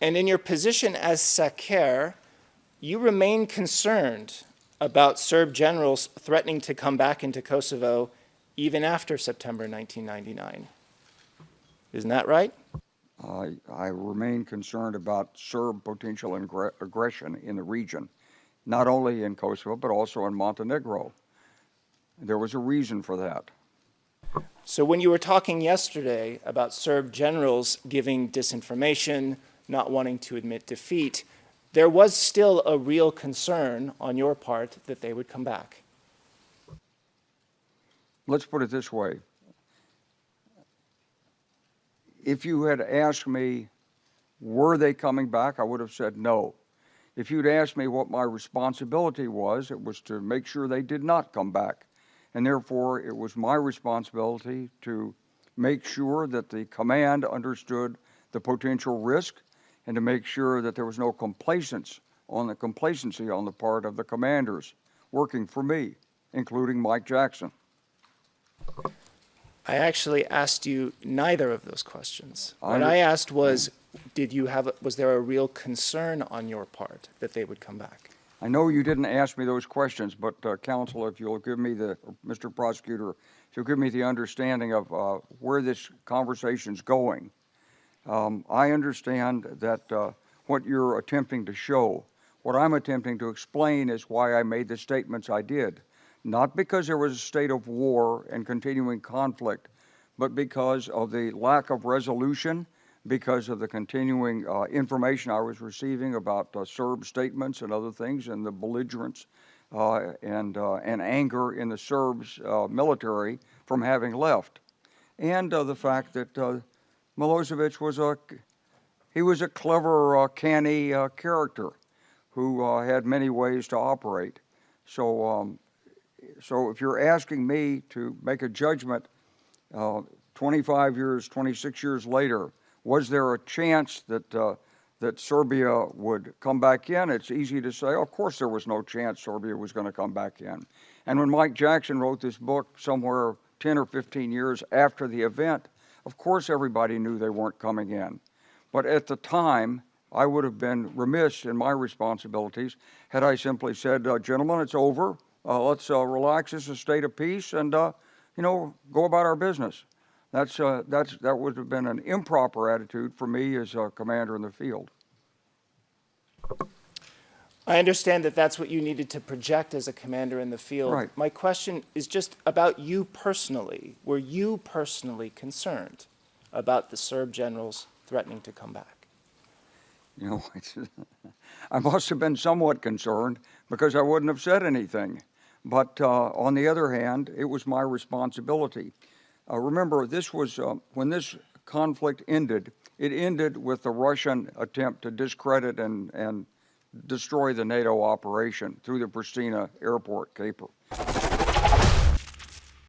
And in your position as Saker, you remain concerned about Serb generals threatening to come back into Kosovo even after September 1999. Isn't that right? I remain concerned about Serb potential aggression in the region, not only in Kosovo, but also in Montenegro. There was a reason for that. So when you were talking yesterday about Serb generals giving disinformation, not wanting to admit defeat, there was still a real concern on your part that they would come back. Let's put it this way. If you had asked me, were they coming back, I would have said no. If you'd asked me what my responsibility was, it was to make sure they did not come back. And therefore, it was my responsibility to make sure that the command understood the potential risk and to make sure that there was no complacency on the part of the commanders working for me, including Mike Jackson. I actually asked you neither of those questions. What I asked was, was there a real concern on your part that they would come back? I know you didn't ask me those questions, but counsel, if you'll give me Mr. Prosecutor, if you'll give me the understanding of where this conversation's going. I understand that what you're attempting to show, what I'm attempting to explain is why I made the statements I did. Not because there was a state of war and continuing conflict, but because of the lack of resolution, because of the continuing information I was receiving about Serb statements and other things, and the belligerence and anger in the Serbs military from having left, and the fact that Milosevic was a clever, canny character who had many ways to operate. So if you're asking me to make a judgment 25 years, 26 years later, was there a chance that Serbia would come back in? It's easy to say, of course there was no chance Serbia was going to come back in. And when Mike Jackson wrote this book somewhere 10 or 15 years after the event, of course everybody knew they weren't coming in. But at the time, I would have been remiss in my responsibilities had I simply said, gentlemen, it's over. Let's relax. This is a state of peace, and go about our business. That would have been an improper attitude for me as a commander in the field. I understand that that's what you needed to project as a commander in the field. Right. My question is just about you personally. Were you personally concerned about the Serb generals threatening to come back? I must have been somewhat concerned because I wouldn't have said anything. But on the other hand, it was my responsibility. Remember, this was when this conflict ended. It ended with the Russian attempt to discredit and destroy the NATO operation through the Pristina airport caper.